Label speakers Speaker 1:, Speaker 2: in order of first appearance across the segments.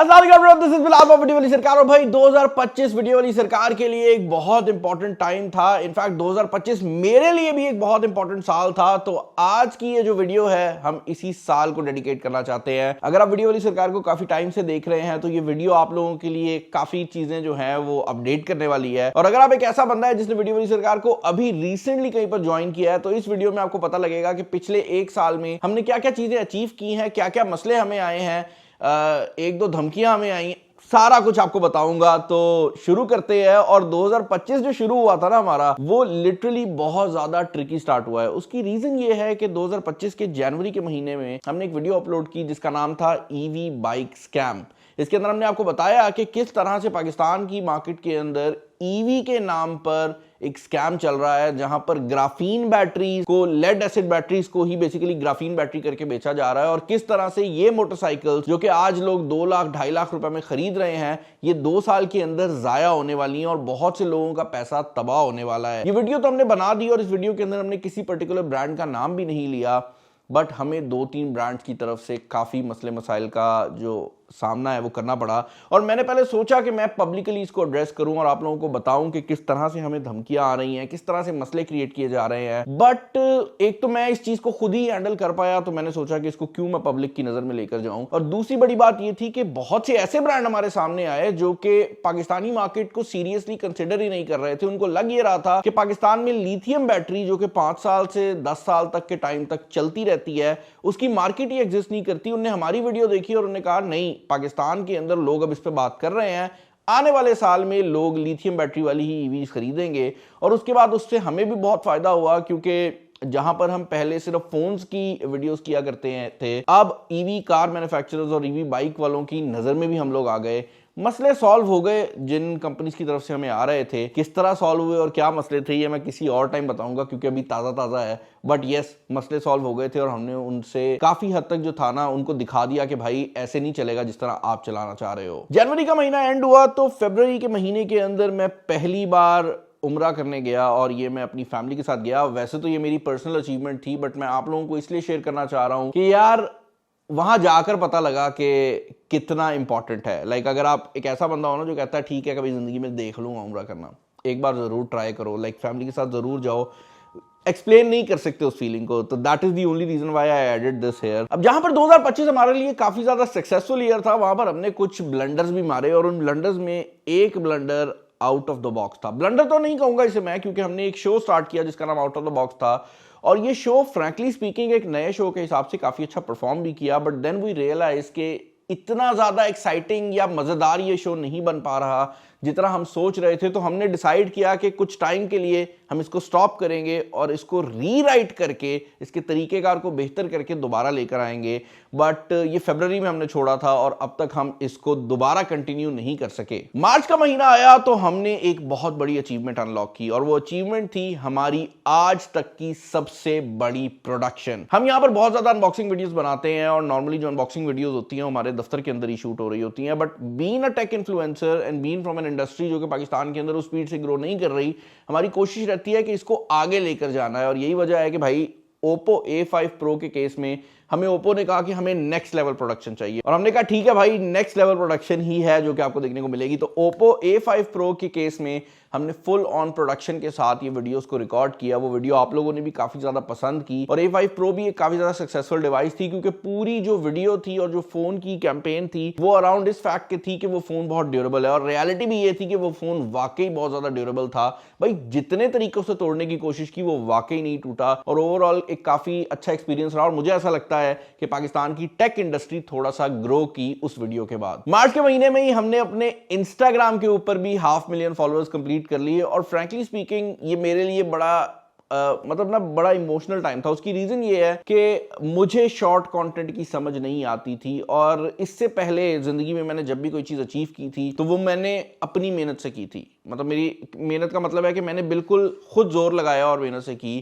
Speaker 1: Video वाली सरकार। और भाई 2025 वीडियो वाली सरकार के लिए एक बहुत इंपॉर्टेंट टाइम था। इनफैक्ट 2025 मेरे लिए भी एक बहुत इंपॉर्टेंट साल था। तो आज की ये जो वीडियो है हम इसी साल को डेडिकेट करना चाहते हैं। अगर आप वीडियो वाली सरकार को काफी टाइम से देख रहे हैं तो ये वीडियो आप लोगों के लिए काफी चीजें जो है वो अपडेट करने वाली है। और अगर आप एक ऐसा बंदा है जिसने वीडियो वाली सरकार को अभी रिसेंटली कहीं पर ज्वाइन किया है तो इस वीडियो में आपको पता लगेगा कि पिछले एक साल में हमने क्या क्या चीजें अचीव की हैं, क्या क्या मसले हमें आए हैं, एक दो धमकियां हमें आई, सारा कुछ आपको बताऊंगा। तो शुरू करते हैं। और 2025 जो शुरू हुआ था ना हमारा, वो लिटरली बहुत ज्यादा ट्रिकी स्टार्ट हुआ है। उसकी रीजन ये है कि 2025 के जनवरी के महीने में हमने एक वीडियो अपलोड की जिसका नाम था ईवी बाइक स्कैम। इसके अंदर हमने आपको बताया कि किस तरह से पाकिस्तान की मार्केट के अंदर ईवी के नाम पर एक स्कैम चल रहा है, जहां पर ग्राफीन बैटरी को, लेड एसिड बैटरीज को ही बेसिकली ग्राफीन बैटरी करके बेचा जा रहा है। और किस तरह से ये मोटरसाइकिल्स जो कि आज लोग 2 लाख 2.5 लाख रुपए में खरीद रहे हैं, ये 2 साल के अंदर जाया होने वाली हैं और बहुत से लोगों का पैसा तबाह होने वाला है। ये वीडियो तो हमने बना दी और इस वीडियो के अंदर हमने किसी पर्टिकुलर ब्रांड का नाम भी नहीं लिया, बट हमें 2-3 ब्रांड्स की तरफ से काफी मसले मसाइल का जो सामना है वो करना पड़ा। और मैंने पहले सोचा कि मैं पब्लिकली इसको एड्रेस करूं और आप लोगों को बताऊं कि किस तरह से हमें धमकियां आ रही हैं, किस तरह से मसले क्रिएट किए जा रहे हैं। बट एक तो मैं इस चीज को खुद ही हैंडल कर पाया, तो मैंने सोचा कि इसको क्यों मैं पब्लिक की नजर में लेकर जाऊं। और दूसरी बड़ी बात यह थी कि बहुत से ऐसे ब्रांड हमारे सामने आए जो कि पाकिस्तानी मार्केट को सीरियसली कंसिडर ही नहीं कर रहे थे। उनको लग ये रहा था कि पाकिस्तान में लिथियम बैटरी जो कि 5 साल से 10 साल तक के टाइम तक चलती रहती है, उसकी मार्केट ही एग्जिस्ट नहीं करती। उन्होंने हमारी वीडियो देखी और उन्होंने कहा नहीं, पाकिस्तान के अंदर लोग अब इस पे बात कर रहे हैं, आने वाले साल में लोग लिथियम बैटरी वाली ही ईवी खरीदेंगे। और उसके बाद उससे हमें भी बहुत फायदा हुआ, क्योंकि जहां पर हम पहले सिर्फ फोन्स की वीडियोस किया करते थे, अब ईवी कार मैन्युफैक्चरर्स और ईवी बाइक वालों की नजर में भी हम लोग आ गए। मसले सॉल्व हो गए जिन कंपनीज की तरफ से हमें आ रहे थे। किस तरह सॉल्व हुए और क्या मसले थे ये मैं किसी और टाइम बताऊंगा, क्योंकि अभी ताजा ताजा है। बट यस, मसले सॉल्व हो गए थे और हमने उनसे काफी हद तक जो था ना, उनको दिखा दिया कि भाई ऐसे नहीं चलेगा जिस तरह आप चलाना चाह रहे हो। जनवरी का महीना एंड हुआ तो फरवरी के महीने के अंदर मैं पहली बार उम्रा करने गया, और ये मैं अपनी फैमिली के साथ गया। वैसे तो ये मेरी पर्सनल अचीवमेंट थी, बट मैं आप लोगों को इसलिए शेयर करना चाह रहा हूं कि यार वहां जाकर पता लगा कि कितना इंपॉर्टेंट है। लाइक अगर आप एक ऐसा बंदा हो ना जो कहता है ठीक है कभी जिंदगी में देख लूंगा उम्रा करना, एक बार जरूर ट्राई करो। लाइक फैमिली के साथ जरूर जाओ। एक्सप्लेन नहीं कर सकते उस फीलिंग को, तो that is the only reason why I added this here. अब जहां पर 2025 हमारे लिए काफी ज्यादा सक्सेसफुल ईयर था, वहां पर हमने कुछ ब्लंडर्स भी मारे। और उन ब्लंडर्स में एक blunder out of the box था। ब्लंडर तो नहीं कहूंगा इसे मैं, क्योंकि हमने एक शो स्टार्ट किया जिसका नाम आउट ऑफ द बॉक्स था, और ये शो फ्रैंकली स्पीकिंग एक नए शो के हिसाब से काफी अच्छा परफॉर्म भी किया। बट देन वी रियलाइज के इतना ज्यादा एक्साइटिंग या मजेदार ये शो नहीं बन पा रहा जितना हम सोच रहे थे। तो हमने डिसाइड किया कि कुछ टाइम के लिए हम इसको स्टॉप करेंगे और इसको रीराइट करके, इसके तरीकेकार को बेहतर करके दोबारा लेकर आएंगे। बट ये फरवरी में हमने छोड़ा था और अब तक हम इसको दोबारा कंटिन्यू नहीं कर सके। मार्च का महीना आया तो हमने एक बहुत बड़ी अचीवमेंट अनलॉक की, और वो अचीवमेंट थी हमारी आज तक की सबसे बड़ी प्रोडक्शन। हम यहाँ पर बहुत ज्यादा अनबॉक्सिंग वीडियोस बनाते हैं, और नॉर्मली जो अनबॉक्सिंग वीडियोस होती हैं हमारे दफ्तर के अंदर ही शूट हो रही होती हैं। But being a tech influencer and being from an industry जो कि पाकिस्तान के अंदर उस स्पीड से ग्रो नहीं कर रही, हमारी कोशिश रहती है कि इसको आगे लेकर जाना है। और यही वजह है कि भाई Oppo A5 Pro के केस में हमें Oppo ने कहा कि हमें नेक्स्ट लेवल प्रोडक्शन चाहिए, और हमने कहा ठीक है भाई, नेक्स्ट लेवल प्रोडक्शन ही है जो कि आपको देखने को मिलेगी। तो Oppo A5 Pro के केस में हमने फुल ऑन प्रोडक्शन के साथ ये वीडियोस को रिकॉर्ड किया। वो वीडियो आप लोगों ने भी काफी ज्यादा पसंद की, और A5 Pro भी एक काफी ज्यादा सक्सेसफुल डिवाइस थी, क्योंकि पूरी जो वीडियो थी और जो फोन की कैंपेन थी वो अराउंड इस फैक्ट की थी कि वो फोन बहुत ड्यूरेबल है। और रियलिटी भी ये थी कि वो फोन वाकई बहुत ज्यादा ड्यूरेबल था। भाई जितने तरीकों से तोड़ने की कोशिश की वो वाकई नहीं टूटा, और ओवरऑल एक काफी अच्छा एक्सपीरियंस रहा। और मुझे ऐसा लगता है कि पाकिस्तान की टेक इंडस्ट्री थोड़ा सा ग्रो की उस वीडियो के बाद। मार्च के महीने में ही हमने अपने इंस्टाग्राम के ऊपर भी 500,000 फॉलोअर्स कंप्लीट कर लिए। और फ्रैंकली स्पीकिंग ये मेरे लिए बड़ा मतलब ना बड़ा इमोशनल टाइम था। उसकी रीजन ये है कि मुझे शॉर्ट कंटेंट की समझ नहीं आती थी, और इससे पहले जिंदगी में मैंने जब भी कोई चीज अचीव की थी तो वो मैंने अपनी मेहनत से की थी। मतलब मेरी मेहनत का मतलब है कि मैंने बिल्कुल खुद जोर लगाया और मेहनत से की।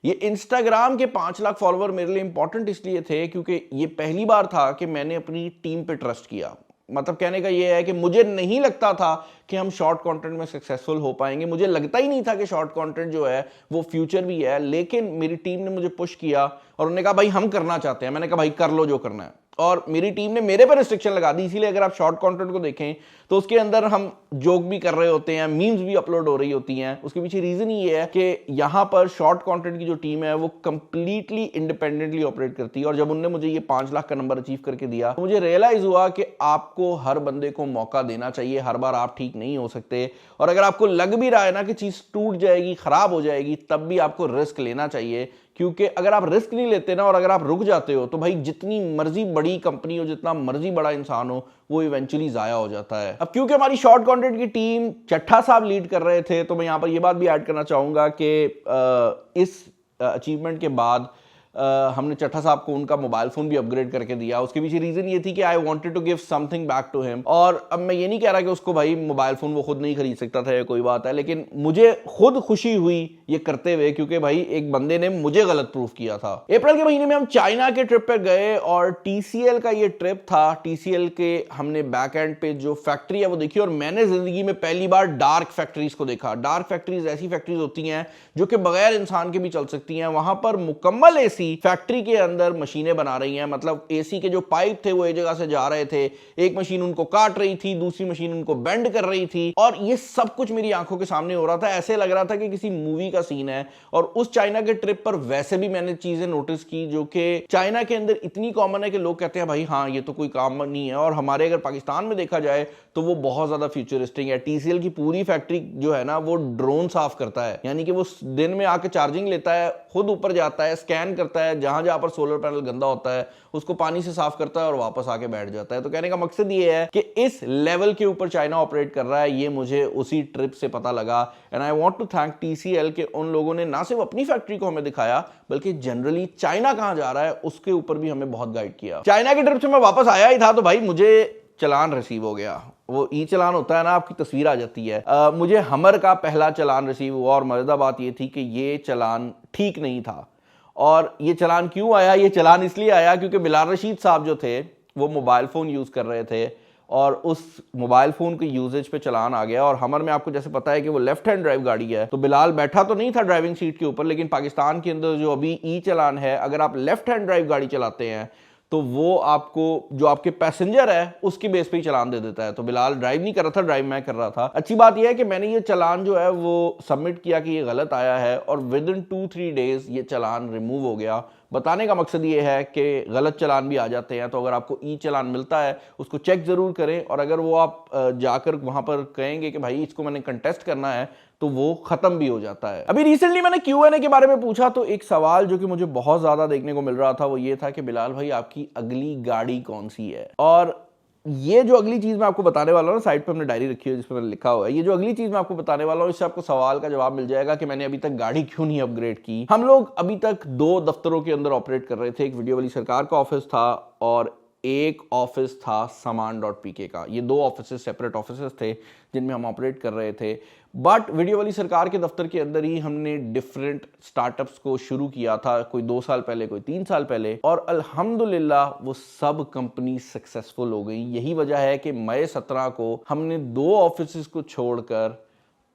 Speaker 1: ये इंस्टाग्राम के 5 लाख फॉलोअर मेरे लिए इंपॉर्टेंट इसलिए थे क्योंकि ये पहली बार था कि मैंने अपनी टीम पे ट्रस्ट किया। मतलब कहने का ये है कि मुझे नहीं लगता था कि हम शॉर्ट कंटेंट में सक्सेसफुल हो पाएंगे। मुझे लगता ही नहीं था कि शॉर्ट कंटेंट जो है वो फ्यूचर भी है, लेकिन मेरी टीम ने मुझे पुश किया और उन्होंने कहा भाई हम करना चाहते हैं। मैंने कहा भाई कर लो जो करना है। और मेरी टीम ने मेरे पर रिस्ट्रिक्शन लगा दी। इसीलिए अगर आप शॉर्ट कंटेंट को देखें तो उसके अंदर हम जोक भी कर रहे होते हैं, मीम्स भी अपलोड हो रही होती हैं। उसके पीछे रीजन ये है कि यहां पर शॉर्ट कंटेंट की जो टीम है वो कंप्लीटली इंडिपेंडेंटली ऑपरेट करती है। और जब उन्होंने मुझे ये 5 लाख का नंबर अचीव करके दिया तो मुझे रियलाइज हुआ कि आपको हर बंदे को मौका देना चाहिए। हर बार आप ठीक नहीं हो सकते, और अगर आपको लग भी रहा है ना कि चीज टूट जाएगी, खराब हो जाएगी, तब भी आपको रिस्क लेना चाहिए। क्योंकि अगर आप रिस्क नहीं लेते ना और अगर आप रुक जाते हो तो भाई जितनी मर्जी बड़ी कंपनी हो, जितना मर्जी बड़ा इंसान हो, वो इवेंचुअली जाया हो जाता है। अब क्योंकि हमारी शॉर्ट कंटेंट की टीम चट्टा साहब लीड कर रहे थे, तो मैं यहां पर ये बात भी ऐड करना चाहूंगा कि इस अचीवमेंट के बाद हमने चट्टा साहब को उनका मोबाइल फोन भी अपग्रेड करके दिया। उसके पीछे रीजन ये थी कि I wanted to give something back to him. और अब मैं ये नहीं कह रहा कि उसको भाई मोबाइल फोन वो खुद नहीं खरीद सकता था या कोई बात है, लेकिन मुझे खुद खुशी हुई ये करते हुए, क्योंकि भाई एक बंदे ने मुझे गलत प्रूफ किया था। अप्रैल के महीने में हम चाइना के ट्रिप पे गए और टीसीएल का ये ट्रिप था। टीसीएल के हमने बैक एंड पे जो फैक्ट्री है वो देखी, और मैंने जिंदगी में पहली बार डार्क फैक्ट्रीज को देखा। डार्क फैक्ट्रीज ऐसी फैक्ट्रीज होती हैं जो कि बगैर इंसान के भी चल सकती हैं। वहां पर मुकम्मल एसी फैक्ट्री के अंदर मशीनें बना रही हैं, मतलब एसी के जो पाइप थे वो एक जगह से जा रहे थे, एक मशीन उनको काट रही थी, दूसरी मशीन उनको बेंड कर रही थी, और ये सब कुछ मेरी आंखों के सामने हो रहा था। ऐसे लग रहा था कि किसी मूवी का सीन है। और उस चाइना के ट्रिप पर वैसे भी मैंने चीजें नोटिस की जो कि चाइना के अंदर इतनी कॉमन है कि लोग कहते हैं भाई हाँ ये तो कोई काम नहीं है। और हमारे अगर पाकिस्तान में देखा जाए तो वो बहुत ज्यादा फ्यूचरिस्टिक है। टीसीएल की पूरी फैक्ट्री जो है ना वो ड्रोन साफ करता है, यानी कि वो दिन में आके चार्जिंग लेता है, खुद ऊपर जाता है, स्कैन करता है, जहां जहां पर सोलर पैनल गंदा होता है उसको पानी से साफ करता है और वापस आके बैठ जाता है। तो कहने का मकसद ये है कि इस लेवल के ऊपर चाइना ऑपरेट कर रहा है, ये मुझे उसी ट्रिप से पता लगा। And I want to thank TCL के उन लोगों ने ना सिर्फ अपनी फैक्ट्री को हमें दिखाया, बल्कि जनरली चाइना कहां जा रहा है उसके ऊपर भी हमें बहुत गाइड किया। चाइना की ट्रिप से मैं वापस आया ही था तो भाई मुझे चलान रिसीव हो गया। वो ई चलान होता है ना, आपकी तस्वीर आ जाती है। मुझे हमर का पहला चलान रिसीव हुआ, और मजेदार बात ये थी कि ये चलान ठीक नहीं था। और ये चलान क्यों आया? ये चलान इसलिए आया क्योंकि बिलाल रशीद साहब जो थे वो मोबाइल फ़ोन यूज़ कर रहे थे, और उस मोबाइल फ़ोन के यूजेज पे चलान आ गया। और हमर में आपको जैसे पता है कि वो लेफ्ट हैंड ड्राइव गाड़ी है, तो बिलाल बैठा तो नहीं था ड्राइविंग सीट के ऊपर, लेकिन पाकिस्तान के अंदर जो अभी ई चलान है, अगर आप लेफ्ट हैंड ड्राइव गाड़ी चलाते हैं तो वो आपको जो आपके पैसेंजर है उसकी बेस पे ही चलान दे देता है। तो बिलाल ड्राइव नहीं कर रहा था, ड्राइव मैं कर रहा था। अच्छी बात यह है कि मैंने ये चलान जो है वो सबमिट किया कि ये गलत आया है, और विद इन 2-3 डेज ये चलान रिमूव हो गया। बताने का मकसद ये है कि गलत चलान भी आ जाते हैं, तो अगर आपको ई चलान मिलता है उसको चेक जरूर करें, और अगर वो आप जाकर वहां पर कहेंगे कि भाई इसको मैंने कंटेस्ट करना है तो वो खत्म भी हो जाता है। अभी रिसेंटली मैंने Q&A के बारे में पूछा, तो एक सवाल जो कि मुझे बहुत ज्यादा देखने को मिल रहा था वो ये था कि बिलाल भाई आपकी अगली गाड़ी कौन सी है। और ये जो अगली चीज मैं आपको बताने वाला हूँ, साइड पे हमने डायरी रखी है जिसपे मैंने लिखा हुआ है, ये जो अगली चीज मैं आपको बताने वाला हूँ इससे आपको सवाल का जवाब मिल जाएगा कि मैंने अभी तक गाड़ी क्यों नहीं अपग्रेड की। हम लोग अभी तक 2 दफ्तरों के अंदर ऑपरेट कर रहे थे। एक वीडियो वाली सरकार का ऑफिस था और एक ऑफिस था सामान.pk का। ये 2 ऑफिस सेपरेट ऑफिस थे जिनमें हम ऑपरेट कर रहे थे। बट वीडियो वाली सरकार के दफ्तर के अंदर ही हमने डिफरेंट स्टार्टअप्स को शुरू किया था, कोई 2 साल पहले, कोई 3 साल पहले, और अल्हम्दुलिल्लाह वो सब कंपनी सक्सेसफुल हो गई। यही वजह है कि मई 17 को हमने 2 ऑफिस को छोड़कर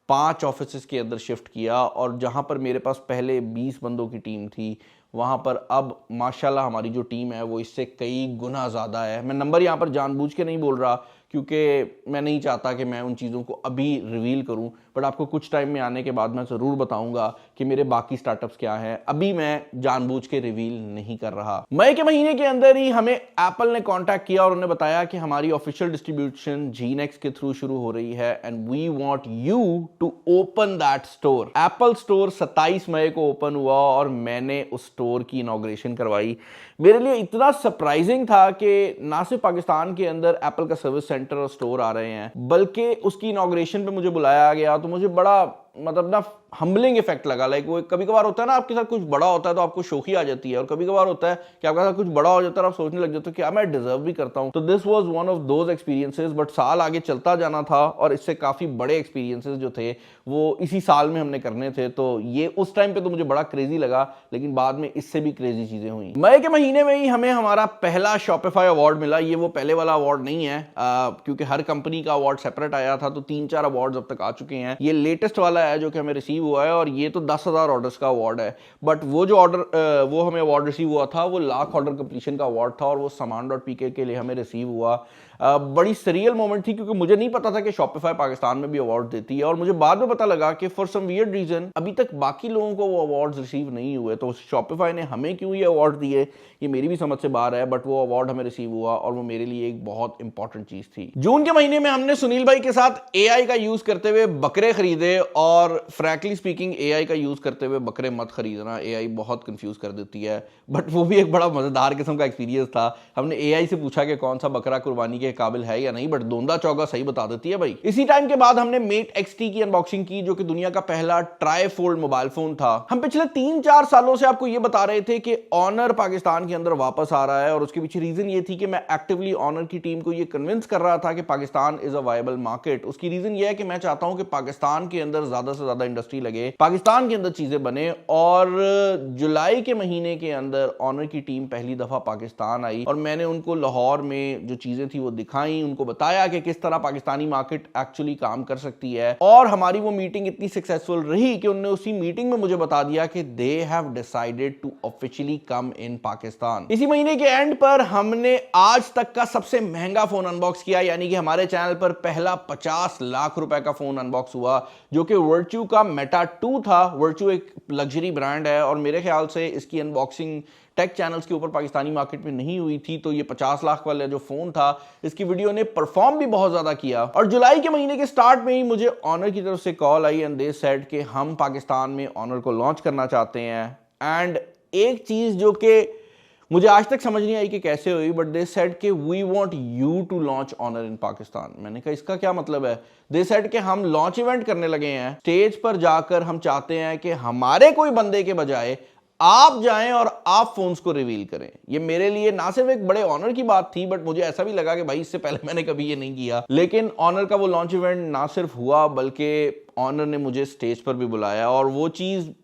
Speaker 1: 5 ऑफिस के अंदर शिफ्ट किया, और जहां पर मेरे पास पहले 20 बंदों की टीम थी वहां पर अब माशाल्लाह हमारी जो टीम है वो इससे कई गुना ज़्यादा है। मैं नंबर यहाँ पर जानबूझ के नहीं बोल रहा क्योंकि मैं नहीं चाहता कि मैं उन चीज़ों को अभी रिवील करूं, बट आपको कुछ टाइम में आने के बाद मैं ज़रूर बताऊंगा कि मेरे बाकी स्टार्टअप्स क्या हैं। अभी मैं जानबूझ के रिवील नहीं कर रहा। मई के महीने के अंदर ही हमें एप्पल ने कांटेक्ट किया और उन्हें बताया कि हमारी ऑफिशियल डिस्ट्रीब्यूशन जीनेक्स के थ्रू शुरू हो रही है and we want you to open that store. Apple store 27 मई को ओपन हुआ और मैंने उस स्टोर की इनॉग्रेशन करवाई। मेरे लिए इतना सरप्राइजिंग था कि ना सिर्फ पाकिस्तान के अंदर एप्पल का सर्विस सेंटर और स्टोर आ रहे हैं, बल्कि उसकी इनॉग्रेशन पे मुझे बुलाया गया तो मुझे बड़ा मतलब ना हम्बलिंग इफेक्ट लगा। लाइक वो कभी कभार होता है ना आपके साथ कुछ बड़ा होता है तो आपको शौकी आ जाती है, और कभी कभार होता है कि आपके साथ कुछ बड़ा हो जाता है और आप सोचने लग जाते हो क्या मैं डिजर्व भी करता हूं। तो this was one of those experiences. But साल आगे चलता जाना था और इससे काफी बड़े एक्सपीरियंसेस जो थे वो इसी साल में हमने करने थे। तो ये उस टाइम पे तो मुझे बड़ा क्रेजी लगा, लेकिन बाद में इससे भी क्रेजी चीजें हुई। मई के महीने में ही हमें हमारा पहला शॉपिफाई अवार्ड मिला। ये वो पहले वाला अवार्ड नहीं है क्योंकि हर कंपनी का अवार्ड सेपरेट आया था, तो 3-4 अवार्ड अब तक आ चुके हैं। ये लेटेस्ट वाला वाला है जो कि हमें रिसीव हुआ है, और ये तो 10,000 ऑर्डर्स का अवार्ड है, बट वो जो ऑर्डर वो हमें अवार्ड रिसीव हुआ था वो लाख ऑर्डर कंप्लीशन का अवार्ड था, और वो saman.pk के लिए हमें रिसीव हुआ। बड़ी सरियल मोमेंट थी, क्योंकि मुझे नहीं पता था कि शॉपिफाई पाकिस्तान में भी अवार्ड देती है, और मुझे बाद में पता लगा कि फॉर सम वियर्ड रीजन अभी तक बाकी लोगों को वो अवार्ड्स रिसीव नहीं हुए, तो शॉपिफाई ने हमें क्यों ये अवार्ड दिए ये मेरी भी समझ से बाहर है, बट वो अवार्ड हमें रिसीव हुआ, और वो मेरे लिए एक बहुत इंपॉर्टेंट चीज थी। जून के महीने में हमने सुनील भाई के साथ एआई का यूज करते हुए बकरे खरीदे, और फ्रैंकली स्पीकिंग एआई का यूज करते हुए बकरे मत खरीदना, एआई बहुत कंफ्यूज कर देती है, बट वो भी एक बड़ा मजेदार किस्म का एक्सपीरियंस था। हमने एआई से पूछा कि कौन सा बकरा कुर्बानी के काबिल है या नहीं, बट दोंदा चौगा सही बता देती है भाई। इसी टाइम के बाद हमने मेट XT की अनबॉक्सिंग की, जो कि दुनिया का पहला ट्राई फोल्ड मोबाइल फोन था। हम पिछले 3-4 सालों से आपको ये बता रहे थे कि ऑनर पाकिस्तान के अंदर वापस आ रहा है, और उसके पीछे रीजन ये थी कि मैं एक्टिवली ऑनर की टीम को ये कन्विंस कर रहा था कि Pakistan is a viable market. उसकी रीजन ये है कि मैं चाहता हूं कि पाकिस्तान के अंदर ज्यादा से ज्यादा इंडस्ट्री लगे, पाकिस्तान के अंदर चीजें बने, और जुलाई के महीने के अंदर ऑनर की टीम पहली दफा पाकिस्तान आई, और मैंने उनको लाहौर में जो चीजें थी वो दिखाई, उनको बताया कि किस तरह पाकिस्तानी मार्केट एक्चुअली काम कर सकती है, और हमारी वो मीटिंग इतनी सक्सेसफुल रही कि उन्होंने उसी मीटिंग में मुझे बता दिया कि they have decided to officially come in Pakistan. इसी महीने के एंड पर हमने आज तक का सबसे महंगा फोन अनबॉक्स किया, यानी कि हमारे चैनल पर पहला 50 लाख रुपए का फोन अनबॉक्स हुआ, जो कि वर्च्यू का मेटा 2 था। वर्च्यू एक लग्जरी ब्रांड है, और मेरे ख्याल से इसकी अनबॉक्सिंग टेक चैनल्स के ऊपर पाकिस्तानी मार्केट में नहीं हुई थी, तो ये 50 लाख वाला जो फोन था इसकी वीडियो ने परफॉर्म भी बहुत ज्यादा किया। और जुलाई के महीने के स्टार्ट में ही मुझे ऑनर की तरफ से call I, and they said कि हम पाकिस्तान में ऑनर को लॉन्च करना चाहते हैं। एंड एक चीज जो कि मुझे आज तक समझ नहीं आई कि कैसे हुई, बट दे सेड कि we want you to launch Honor in Pakistan. मैंने कहा इसका क्या मतलब है? दे सेड कि हम लॉन्च इवेंट करने लगे हैं, स्टेज पर जाकर हम चाहते हैं कि हमारे कोई बंदे के बजाय आप जाएं और आप फोन्स को रिवील करें। ये मेरे लिए ना सिर्फ एक बड़े ऑनर की बात थी, बट मुझे ऐसा भी लगा कि भाई इससे पहले मैंने कभी ये नहीं किया। लेकिन ऑनर का वो लॉन्च इवेंट ना सिर्फ हुआ, बल्कि ऑनर ने मुझे स्टेज पर भी बुलाया, और वो चीज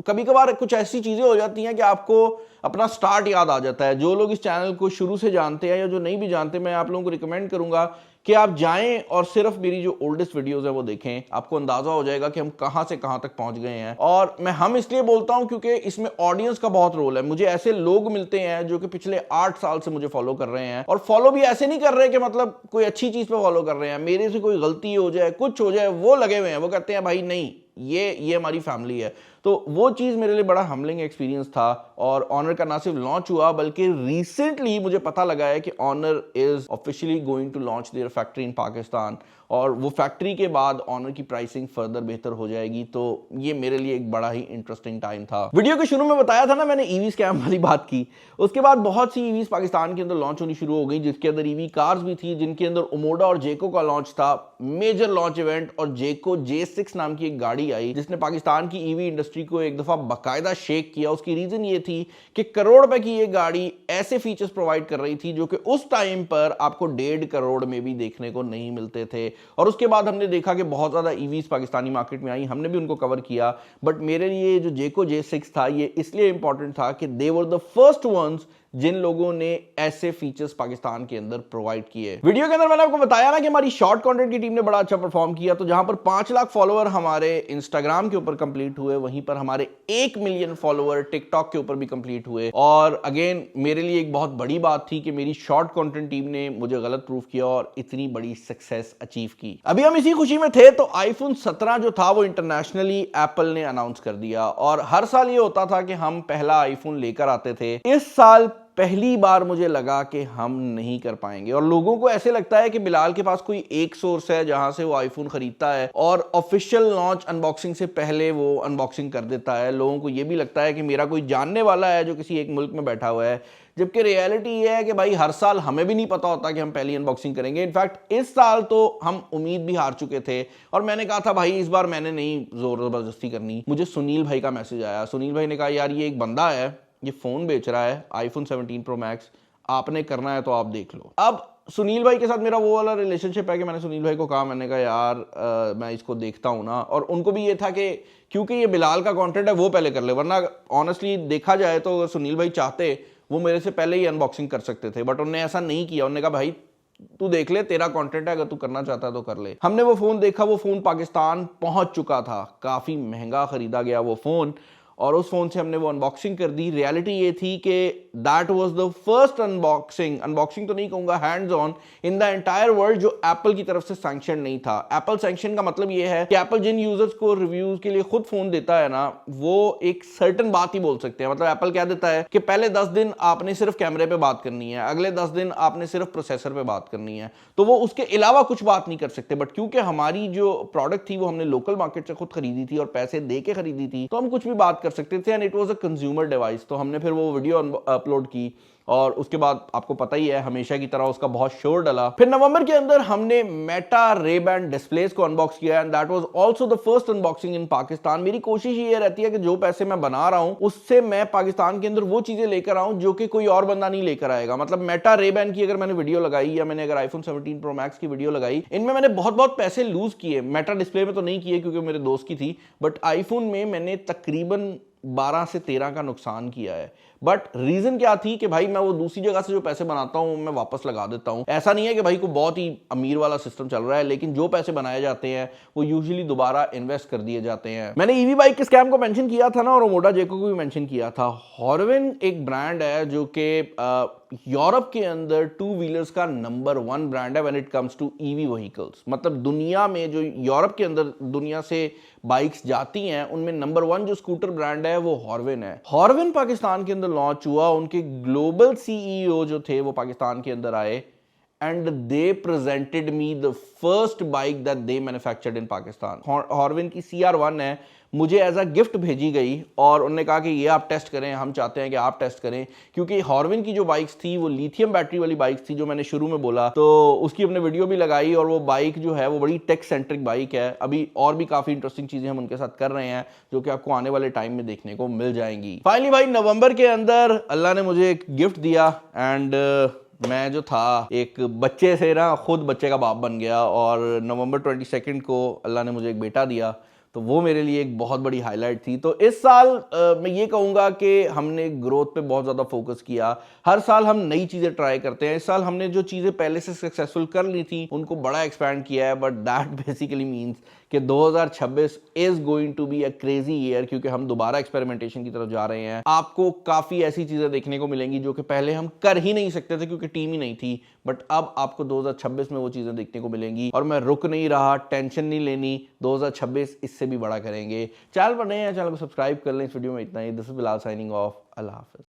Speaker 1: कभी कभार कुछ ऐसी चीजें हो जाती हैं कि आपको अपना स्टार्ट याद आ जाता है। जो लोग इस चैनल को शुरू से जानते हैं या जो नहीं भी जानते, मैं आप लोगों को रिकमेंड करूंगा कि आप जाएं और सिर्फ मेरी जो ओल्डेस्ट वीडियोस है वो देखें। आपको अंदाजा हो जाएगा कि हम कहां से कहां तक पहुंच गए हैं। और मैं हम इसलिए बोलता हूं क्योंकि इसमें ऑडियंस का बहुत रोल है। मुझे ऐसे लोग मिलते हैं जो कि पिछले 8 साल से मुझे फॉलो कर रहे हैं, और फॉलो भी ऐसे नहीं कर रहे कि मतलब कोई अच्छी चीज पे फॉलो कर रहे हैं। मेरे से कोई गलती हो जाए, कुछ हो जाए, वो लगे हुए हैं, वो कहते हैं भाई नहीं ये हमारी फैमिली है। तो वो चीज मेरे लिए बड़ा हम्बलिंग एक्सपीरियंस था। और ऑनर का ना सिर्फ लॉन्च हुआ, बल्कि रिसेंटली मुझे पता लगा है कि Honor is officially going to launch their factory in Pakistan, और वो फैक्ट्री के बाद ऑनर की प्राइसिंग फर्दर बेहतर हो जाएगी। तो ये मेरे लिए एक बड़ा ही इंटरेस्टिंग टाइम था। वीडियो के शुरू में बताया था ना मैंने ईवी स्कैम वाली बात की। उसके बाद बहुत सी ईवीज पाकिस्तान के अंदर लॉन्च होनी शुरू हो गई, जिसके अंदर ईवी कार्स भी थी, जिनके अंदर ओमोडा और जेको का लॉन्च था, मेजर लॉन्च इवेंट। और जेको J6 नाम की एक गाड़ी आई जिसने पाकिस्तान की ईवी इंडस्ट्री को एक दफा बाकायदा शेक किया। उसकी रीजन ये थी कि करोड़ रुपए की ये गाड़ी ऐसे फीचर्स प्रोवाइड कर रही थी जो कि उस टाइम पर आपको 1.5 करोड़ में भी देखने को नहीं मिलते थे। और उसके बाद हमने देखा कि बहुत ज्यादा ईवीज पाकिस्तानी मार्केट में आई, हमने भी उनको कवर किया। बट मेरे लिए जो जेको J6 था ये इसलिए इंपॉर्टेंट था कि दे वर द फर्स्ट वंस जिन लोगों ने ऐसे फीचर्स पाकिस्तान के अंदर प्रोवाइड किए। वीडियो के अंदर मैंने आपको बताया ना कि हमारी शॉर्ट कंटेंट की टीम ने बड़ा अच्छा परफॉर्म किया। तो जहां पर 5 लाख फॉलोअर हमारे इंस्टाग्राम के ऊपर कंप्लीट हुए, वहीं पर हमारे 1 मिलियन फॉलोअर टिकटॉक के ऊपर भी कंप्लीट हुए। और अगेन मेरे लिए एक बहुत बड़ी बात थी कि मेरी शॉर्ट कंटेंट टीम ने मुझे गलत प्रूफ किया और इतनी बड़ी सक्सेस अचीव की। अभी हम इसी खुशी में थे तो आईफोन 17 जो था वो इंटरनेशनली एप्पल ने अनाउंस कर दिया। और हर साल ये होता था कि हम पहला आईफोन लेकर आते थे। इस साल पहली बार मुझे लगा कि हम नहीं कर पाएंगे। और लोगों को ऐसे लगता है कि बिलाल के पास कोई एक सोर्स है जहां से वो आईफोन खरीदता है और ऑफिशियल लॉन्च अनबॉक्सिंग से पहले वो अनबॉक्सिंग कर देता है। लोगों को ये भी लगता है कि मेरा कोई जानने वाला है जो किसी एक मुल्क में बैठा हुआ है, जबकि रियलिटी ये है कि भाई हर साल हमें भी नहीं पता होता कि हम पहली अनबॉक्सिंग करेंगे। इनफैक्ट इस साल तो हम उम्मीद भी हार चुके थे और मैंने कहा था भाई इस बार मैंने नहीं जोर जबरदस्ती करनी। मुझे सुनील भाई का मैसेज आया। सुनील भाई ने कहा यार ये एक बंदा है, ये फोन बेच रहा है आईफोन 17 प्रो मैक्स, आपने करना है तो आप देख लो। अब सुनील भाई के साथ मेरा वो वाला रिलेशनशिप है कि मैंने सुनील भाई को कहा, मैंने कहा यार मैं इसको देखता हूं ना। और उनको भी ये था कि क्योंकि ये बिलाल का कंटेंट है वो पहले कर ले, वरना ऑनेस्टली देखा जाए तो सुनील भाई चाहते वो मेरे से पहले ही अनबॉक्सिंग कर सकते थे, बट उन्होंने ऐसा नहीं किया। उन्होंने कहा भाई तू देख ले, तेरा कंटेंट है, अगर तू करना चाहता है तो कर ले। हमने वो फोन देखा, वो फोन पाकिस्तान पहुंच चुका था, काफी महंगा खरीदा गया वो फोन, और उस फोन से हमने वो अनबॉक्सिंग कर दी। रियलिटी ये थी कि that was the first unboxing तो नहीं कहूंगा, hands on in the entire world जो एप्पल की तरफ से सैंक्शन नहीं था। एप्पल सैंक्शन का मतलब ये है कि एप्पल जिन यूजर्स को रिव्यूज के लिए खुद फोन देता है ना, वो एक सर्टन बात ही बोल सकते हैं। मतलब एप्पल क्या देता है कि पहले 10 दिन आपने सिर्फ कैमरे पे बात करनी है, अगले 10 दिन आपने सिर्फ प्रोसेसर पे बात करनी है, तो वो उसके अलावा कुछ बात नहीं कर सकते। बट क्योंकि हमारी जो प्रोडक्ट थी वो हमने लोकल मार्केट से खुद खरीदी थी और पैसे दे के खरीदी थी, तो हम कुछ भी बात कर सकते थे, and it was a consumer device. तो हमने फिर वो वीडियो अपलोड की, और उसके बाद आपको पता ही है हमेशा की तरह उसका बहुत शोर डला। फिर नवंबर के अंदर हमने मेटा रे-बैन डिस्प्लेस को अनबॉक्स किया, and that was also the first unboxing in Pakistan. मेरी कोशिश ये रहती है कि जो पैसे मैं बना रहा हूं उससे मैं पाकिस्तान के अंदर वो चीजें लेकर आऊं जो कि कोई और बंदा नहीं लेकर आएगा। मतलब मेटा रे-बैन की अगर मैंने वीडियो लगाई, या मैंने अगर आईफोन 17 प्रो मैक्स की वीडियो लगाई, इनमें मैंने बहुत बहुत पैसे लूज किए। मेटा डिस्प्ले में तो नहीं किए क्योंकि मेरे दोस्त की थी, बट आईफोन में मैंने तकरीबन 12 से 13 का नुकसान किया है। बट रीजन क्या थी कि भाई मैं वो दूसरी जगह से जो पैसे बनाता हूं मैं वापस लगा देता हूं। ऐसा नहीं है कि भाई को बहुत ही अमीर वाला सिस्टम चल रहा है, लेकिन जो पैसे बनाए जाते हैं वो यूजुअली दोबारा इन्वेस्ट कर दिए जाते हैं। मैंने ईवी बाइक के स्कैम को मेंशन किया था ना, और ओमोडा जेको को भी मेंशन किया था। हॉर्विन एक ब्रांड है जो कि यूरोप के अंदर टू व्हीलर्स का नंबर 1 ब्रांड है when it comes to EV vehicles. मतलब दुनिया में जो यूरोप के अंदर दुनिया से बाइक्स जाती हैं उनमें नंबर 1 जो स्कूटर ब्रांड है वो हॉर्विन है। हॉर्विन पाकिस्तान के अंदर लॉन्च हुआ, उनके ग्लोबल सीईओ जो थे वो पाकिस्तान के अंदर आए, and they presented me the first bike that they manufactured in Pakistan. हॉर्विन की CR1 है, मुझे एज अ गिफ्ट भेजी गई, और उन्होंने कहा कि ये आप टेस्ट करें, हम चाहते हैं कि आप टेस्ट करें, क्योंकि हॉर्विन की जो बाइक्स थी वो लिथियम बैटरी वाली बाइक्स थी, जो मैंने शुरू में बोला, तो उसकी हमने वीडियो भी लगाई, और वो बाइक जो है वो बड़ी टेक सेंट्रिक बाइक है। अभी और भी काफी इंटरेस्टिंग चीजें हम उनके साथ कर रहे हैं जो कि आपको आने वाले टाइम में देखने को मिल जाएंगी। फाइनली भाई नवंबर के अंदर अल्लाह ने मुझे एक गिफ्ट दिया, एंड मैं जो था एक बच्चे से ना खुद बच्चे का बाप बन गया, और नवंबर 22 को अल्लाह ने मुझे एक बेटा दिया, तो वो मेरे लिए एक बहुत बड़ी हाईलाइट थी। तो इस साल मैं ये कहूँगा कि हमने ग्रोथ पे बहुत ज़्यादा फोकस किया। हर साल हम नई चीज़ें ट्राई करते हैं। इस साल हमने जो चीज़ें पहले से सक्सेसफुल कर ली थी उनको बड़ा एक्सपैंड किया है, बट दैट बेसिकली मीन्स कि 2026 is going to be a crazy year, क्योंकि हम दोबारा एक्सपेरिमेंटेशन की तरफ जा रहे हैं। आपको काफ़ी ऐसी चीज़ें देखने को मिलेंगी जो कि पहले हम कर ही नहीं सकते थे क्योंकि टीम ही नहीं थी, बट अब आपको 2026 में वो चीज़ें देखने को मिलेंगी, और मैं रुक नहीं रहा, टेंशन नहीं लेनी, 2026 इससे भी बड़ा करेंगे। चैनल पर नए हैं, चैनल को सब्सक्राइब कर लें। इस वीडियो में इतना ही। This is Bilal signing off. अल्लाह हाफिज़।